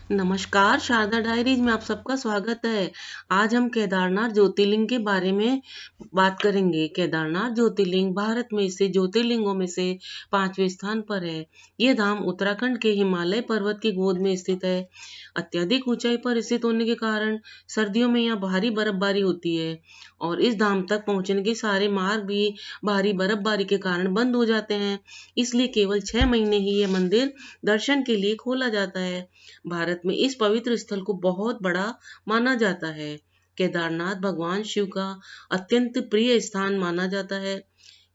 नमस्कार, शारदा डायरीज में आप सबका स्वागत है। आज हम केदारनाथ ज्योतिर्लिंग के बारे में बात करेंगे। केदारनाथ ज्योतिर्लिंग भारत में स्थित ज्योतिर्लिंगों में से 5वें स्थान पर है। ये धाम उत्तराखंड के हिमालय पर्वत की गोद में स्थित है। अत्यधिक ऊंचाई पर स्थित होने के कारण सर्दियों में यहाँ भारी बर्फबारी होती है और इस धाम तक पहुंचने के सारे मार्ग भी भारी बर्फबारी के कारण बंद हो जाते हैं। इसलिए केवल 6 महीने ही ये मंदिर दर्शन के लिए खोला जाता है। भारत में इस पवित्र स्थल को बहुत बड़ा माना जाता है। केदारनाथ भगवान शिव का अत्यंत प्रिय स्थान माना जाता है।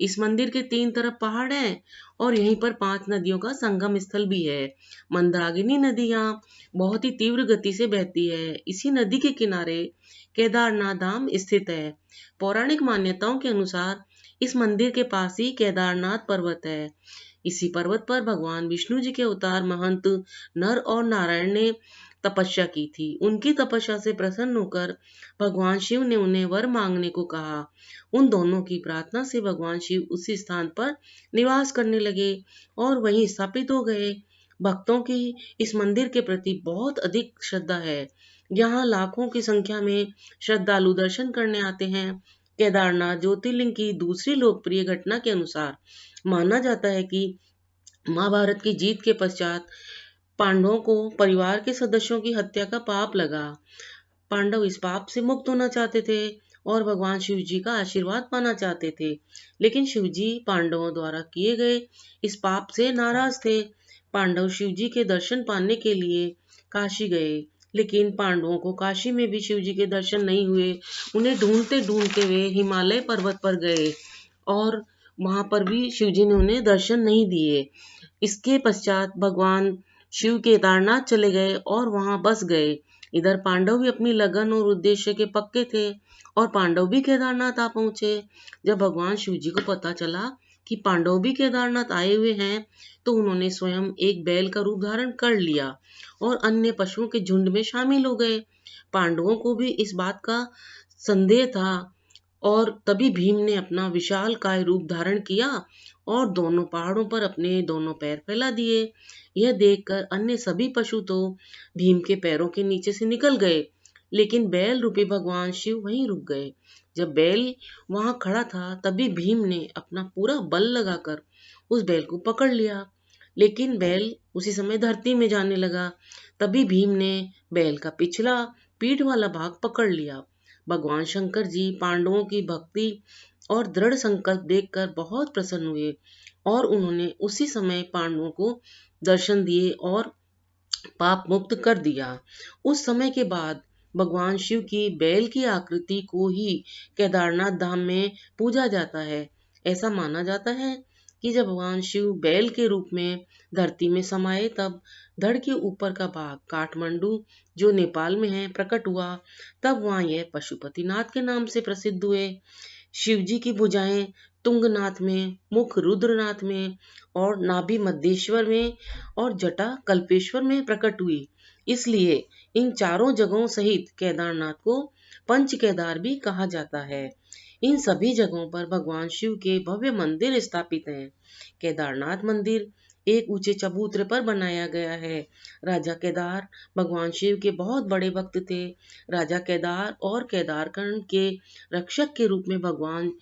इस मंदिर के 3 तरफ पहाड़ हैं और यहीं पर 5 नदियों का संगम स्थल भी है। मंदाकिनी नदी यहाँ बहुत ही तीव्र गति से बहती है। इसी नदी के किनारे केदारनाथ धाम स्थित है। पौराणिक मान्यताओं के अनुसार इस मंदिर के पास ही केदारनाथ पर्वत है। इसी पर्वत पर भगवान विष्णु जी के अवतार महंत नर और नारायण ने तपस्या की थी। उनकी तपस्या से प्रसन्न होकर भगवान शिव ने उन्हें वर मांगने को कहा। उन दोनों की प्रार्थना से भगवान शिव उसी स्थान पर निवास करने लगे और वहीं स्थापित हो गए। भक्तों की इस मंदिर के प्रति बहुत अधिक श्रद्धा है। यहाँ लाखों की संख्या में श्रद्धालु दर्शन करने आते हैं। केदारनाथ ज्योतिर्लिंग की दूसरी लोकप्रिय घटना के अनुसार माना जाता है कि महाभारत की जीत के पश्चात पांडवों को परिवार के सदस्यों की हत्या का पाप लगा। पांडव इस पाप से मुक्त होना चाहते थे और भगवान शिव जी का आशीर्वाद पाना चाहते थे, लेकिन शिव जी पांडवों द्वारा किए गए इस पाप से नाराज थे। पांडव शिव जी के दर्शन पाने के लिए काशी गए, लेकिन पांडवों को काशी में भी शिव जी के दर्शन नहीं हुए। उन्हें ढूंढते ढूंढते वे हिमालय पर्वत पर गए और वहां पर भी शिव जी ने उन्हें दर्शन नहीं दिए। इसके पश्चात भगवान शिव केदारनाथ चले गए और वहां बस गए। इधर पांडव भी अपनी लगन और उद्देश्य के पक्के थे और पांडव भी केदारनाथ आ पहुंचे। जब भगवान शिव जी को पता चला कि पांडव भी केदारनाथ आए हुए हैं, तो उन्होंने स्वयं एक बैल का रूप धारण कर लिया और अन्य पशुओं के झुंड में शामिल हो गए। पांडवों को भी इस बात का संदेह था और तभी भीम ने अपना विशाल काय रूप धारण किया और दोनों पहाड़ों पर अपने दोनों पैर फैला दिए। यह देखकर अन्य सभी पशु तो भीम के पैरों के नीचे से निकल गए, लेकिन बैल रूपी भगवान शिव वहीं रुक गए। जब बैल वहां खड़ा था, तभी भीम ने अपना पूरा बल लगाकर उस बैल को पकड़ लिया, लेकिन बैल उसी समय धरती में जाने लगा। तभी भीम ने बैल का पिछला पीठ वाला भाग पकड़ लिया। भगवान शंकर जी पांडवों की भक्ति और दृढ़ संकल्प देखकर बहुत प्रसन्न हुए और उन्होंने उसी समय पांडवों को दर्शन दिए और पाप मुक्त कर दिया। उस समय के बाद भगवान शिव की बैल की आकृति को ही केदारनाथ धाम में पूजा जाता है। ऐसा माना जाता है कि जब भगवान शिव बैल के रूप में धरती में समाये, तब धड़ के ऊपर का भाग काठमांडू जो नेपाल में है प्रकट हुआ। तब वहां यह पशुपतिनाथ के नाम से प्रसिद्ध हुए। शिव जी की भुजाएं तुंगनाथ में, मुख रुद्रनाथ में और नाभि मध्य में और जटा कल्पेश्वर में प्रकट हुई। इसलिए इन चारों जगहों सहित केदारनाथ को पंच केदार भी कहा जाता है। इन सभी जगहों पर भगवान शिव के भव्य मंदिर स्थापित हैं। केदारनाथ मंदिर एक ऊंचे चबूतरे पर बनाया गया है। राजा केदार भगवान शिव के बहुत बड़े भक्त थे। राजा केदार और केदारखंड के रक्षक के रूप में भगवान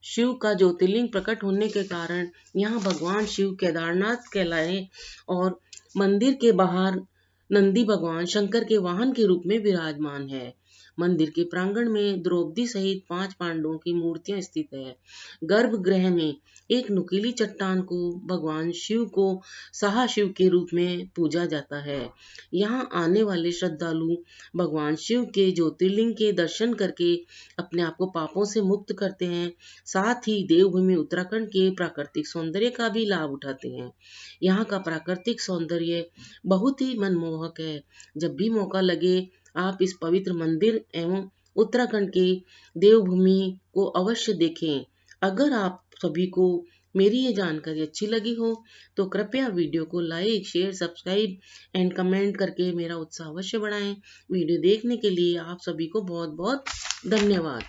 शिव का ज्योतिर्लिंग प्रकट होने के कारण यहाँ भगवान शिव केदारनाथ कहलाए और मंदिर के बाहर नंदी भगवान शंकर के वाहन के रूप में विराजमान है। मंदिर के प्रांगण में द्रौपदी सहित 5 पांडवों की मूर्तियां स्थित है। गर्भगृह में एक नुकीली चट्टान को भगवान शिव को सहाशिव के रूप में पूजा जाता है। यहाँ आने वाले श्रद्धालु भगवान शिव के ज्योतिर्लिंग के दर्शन करके अपने आप को पापों से मुक्त करते हैं। साथ ही देवभूमि उत्तराखंड के प्राकृतिक सौंदर्य का भी लाभ उठाते हैं। यहाँ का प्राकृतिक सौंदर्य बहुत ही मनमोहक है। जब भी मौका लगे आप इस पवित्र मंदिर एवं उत्तराखंड के देवभूमि को अवश्य देखें। अगर आप सभी को मेरी ये जानकारी अच्छी लगी हो तो कृपया वीडियो को like, share, subscribe and comment करके मेरा उत्साह अवश्य बढ़ाएं। वीडियो देखने के लिए आप सभी को बहुत बहुत धन्यवाद।